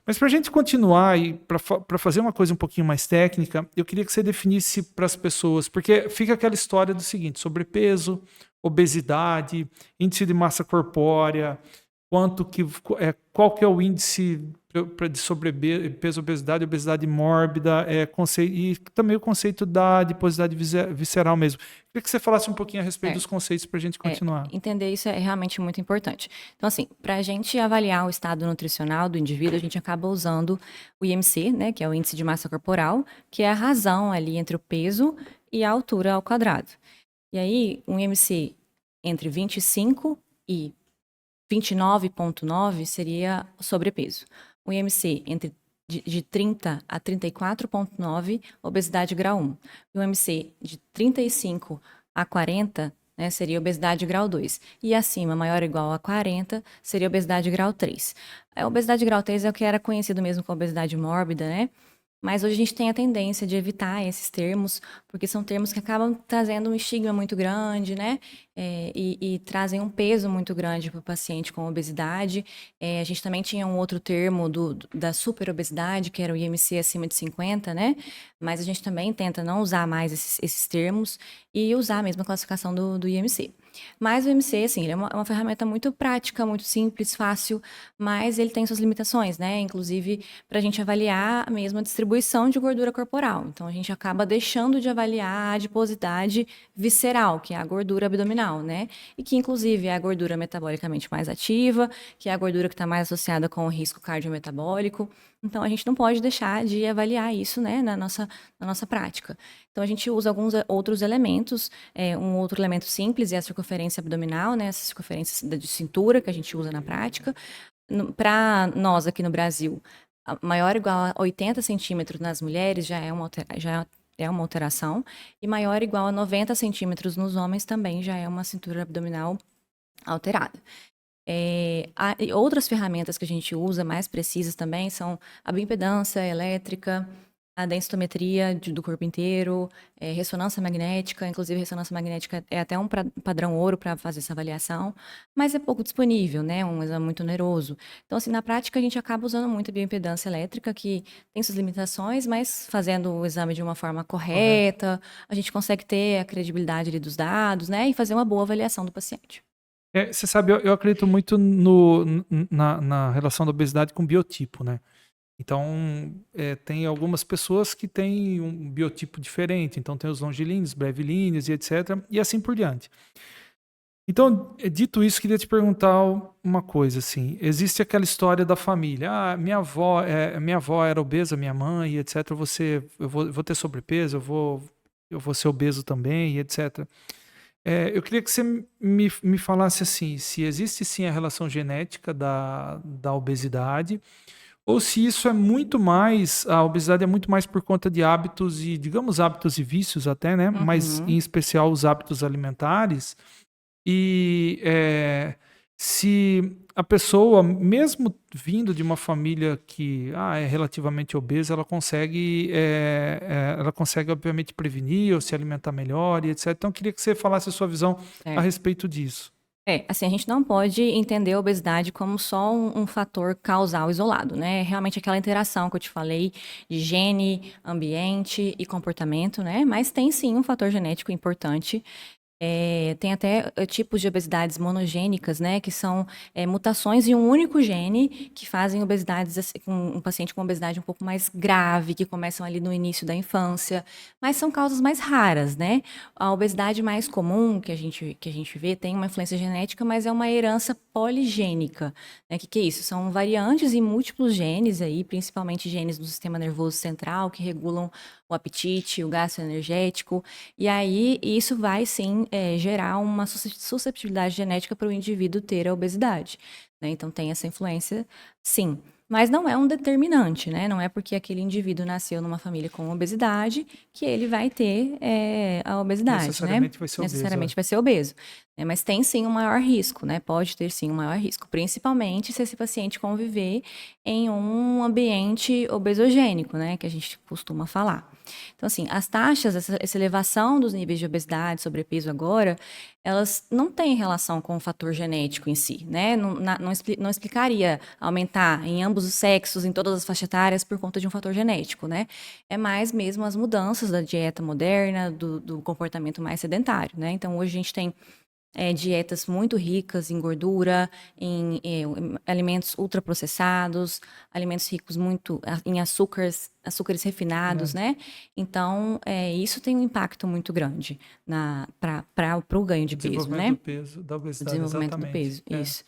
Mas para a gente continuar e para fazer uma coisa um pouquinho mais técnica, eu queria que você definisse para as pessoas, porque fica aquela história do seguinte: sobrepeso, obesidade, índice de massa corpórea, quanto que qual que é o índice de sobrepeso, obesidade mórbida, e também o conceito da adiposidade visceral mesmo. Queria que você falasse um pouquinho a respeito dos Certo. conceitos para a gente continuar. Entender isso é realmente muito importante. Então, assim, para a gente avaliar o estado nutricional do indivíduo, a gente acaba usando o IMC, né, que é o índice de massa corporal, que é a razão ali entre o peso e a altura ao quadrado. E aí, um IMC entre 25 e 29,9 seria sobrepeso. Um IMC de 30 a 34,9, obesidade grau 1. E um IMC de 35 a 40, né, seria obesidade grau 2. E acima, maior ou igual a 40, seria obesidade grau 3. A obesidade grau 3 é o que era conhecido mesmo como obesidade mórbida, né? Mas hoje a gente tem a tendência de evitar esses termos, porque são termos que acabam trazendo um estigma muito grande, né? E trazem um peso muito grande para o paciente com obesidade. A gente também tinha um outro termo da superobesidade, que era o IMC acima de 50, né? Mas a gente também tenta não usar mais esses termos e usar a mesma classificação do IMC. Mas o IMC, assim, ele é uma ferramenta muito prática, muito simples, fácil, mas ele tem suas limitações, né? Inclusive, para a gente avaliar mesmo a distribuição de gordura corporal. Então, a gente acaba deixando de avaliar a adiposidade visceral, que é a gordura abdominal, né? E que, inclusive, é a gordura metabolicamente mais ativa, que é a gordura que está mais associada com o risco cardiometabólico. Então, a gente não pode deixar de avaliar isso, né, na nossa prática. Então, a gente usa alguns outros elementos. Um outro elemento simples é a circunferência abdominal, né, essa circunferência de cintura que a gente usa na prática. Para nós aqui no Brasil, maior ou igual a 80 centímetros nas mulheres já é uma alteração, e maior ou igual a 90 centímetros nos homens também já é uma cintura abdominal alterada. E outras ferramentas que a gente usa mais precisas também são a bioimpedância elétrica, a densitometria do corpo inteiro, ressonância magnética. Inclusive, ressonância magnética é até um padrão ouro para fazer essa avaliação, mas é pouco disponível, né? Um exame muito oneroso. Então, assim, na prática, a gente acaba usando muito a bioimpedância elétrica, que tem suas limitações, mas fazendo o exame de uma forma Correto. correta, a gente consegue ter a credibilidade ali dos dados, né? E fazer uma boa avaliação do paciente. Você sabe, eu acredito muito na relação da obesidade com biotipo, né? Então, tem algumas pessoas que têm um biotipo diferente, então tem os longilíneos, brevilíneos e etc, e assim por diante. Então, dito isso, queria te perguntar uma coisa, assim, existe aquela história da família, minha avó era obesa, minha mãe, e etc, eu vou ter sobrepeso, eu vou ser obeso também, e etc. Eu queria que você me falasse assim, se existe sim a relação genética da obesidade, ou se isso é muito mais, a obesidade é muito mais por conta de hábitos e, digamos, hábitos e vícios até, né? Mas em Uhum. especial os hábitos alimentares. E se a pessoa, mesmo vindo de uma família que é relativamente obesa, ela consegue obviamente prevenir ou se alimentar melhor e etc. Então, eu queria que você falasse a sua visão a Certo. respeito disso. Assim, a gente não pode entender a obesidade como só um fator causal isolado, né? Realmente aquela interação que eu te falei de gene, ambiente e comportamento, né? Mas tem sim um fator genético importante. Tem até tipos de obesidades monogênicas, né? Que são mutações em um único gene que fazem obesidades, assim, com um paciente com obesidade um pouco mais grave, que começam ali no início da infância, mas são causas mais raras, né? A obesidade mais comum que a gente vê tem uma influência genética, mas é uma herança poligênica, né? Que é isso? São variantes em múltiplos genes aí, principalmente genes do sistema nervoso central, que regulam o apetite, o gasto energético, e aí isso vai sim gerar uma susceptibilidade genética para o indivíduo ter a obesidade, né? Então tem essa influência, sim. Mas não é um determinante, né? Não é porque aquele indivíduo nasceu numa família com obesidade que ele vai ter a obesidade, né? Necessariamente vai ser obeso. Necessariamente vai ser obeso. Mas tem sim um maior risco, né? Pode ter sim um maior risco, principalmente se esse paciente conviver em um ambiente obesogênico, né? Que a gente costuma falar. Então, assim, as taxas, essa elevação dos níveis de obesidade, sobrepeso agora, elas não têm relação com o fator genético em si, né? Não explicaria aumentar em ambos ambos os sexos, em todas as faixas etárias, por conta de um fator genético, né? É mais mesmo as mudanças da dieta moderna, do comportamento mais sedentário, né? Então, hoje a gente tem dietas muito ricas em gordura, em alimentos ultraprocessados, alimentos ricos muito em açúcares refinados, né? Então, isso tem um impacto muito grande para o ganho de peso, Desenvolvimento né? do peso, da O obesidade, desenvolvimento do exatamente. peso, isso.